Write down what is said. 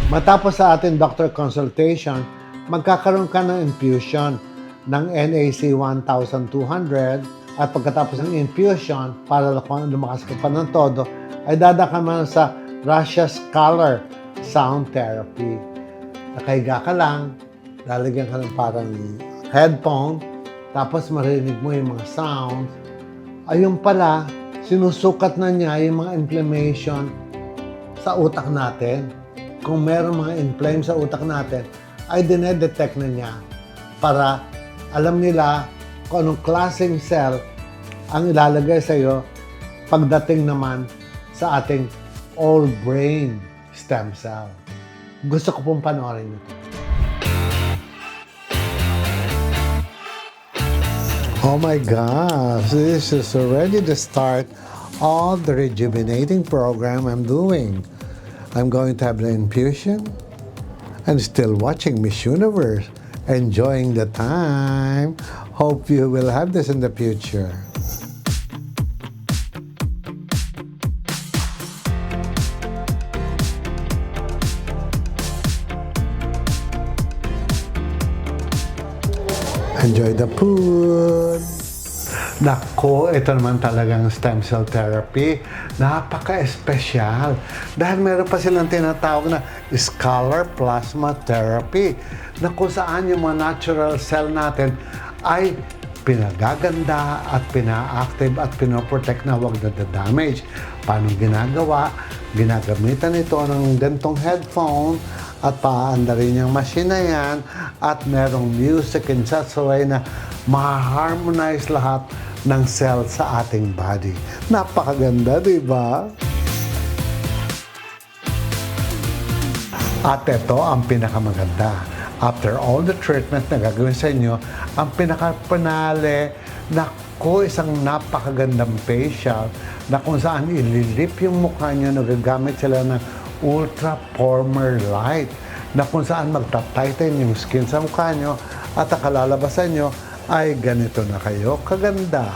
Matapos sa ating doctor consultation, magkakaroon ka ng infusion ng NAC 1200 at pagkatapos ng infusion, para lumakas ka pa ng todo, ay dadakan mo sa Russia Scholar Sound Therapy. Nakahiga ka lang, lalagyan ka ng parang headphone, tapos marinig mo yung mga sounds. Ayun pala, sinusukat na niya yung mga inflammation sa utak natin. Kung meron mga inflame sa utak natin, ay dinedetect na niya para alam nila kung anong klaseng cell ang ilalagay sa iyo pagdating naman sa ating all brain stem cell. Gusto ko pong panoorin ito. Oh my gosh, this is already the start of the rejuvenating program I'm doing. I'm going to have the infusion and still watching Miss Universe, enjoying the time. Hope you will have this in the future. Enjoy the food. Nako, ito naman talagang stem cell therapy. Napaka-espesyal. Dahil meron pa silang tinatawag na Scholar Plasma Therapy, na kung saan yung mga natural cell natin ay pinagaganda at pina-active at pinoprotect na huwag na-damage. Paano ginagawa? Ginagamitan ito ng gantong headphone at paanda rin yung machine na yan at merong music in such a way na ma-harmonize lahat ng cell sa ating body. Napakaganda, di ba? At ito ang pinakamaganda. After all the treatment na gagawin sa inyo, ang pinakapanale, naku, isang napakagandang facial na kung saan ililip yung mukha nyo, nagagamit sila ng Ultra Former Light na kung saan magta-tighten yung skin sa mukha nyo at ang kalalabasan nyo ay ganito na kayo kaganda.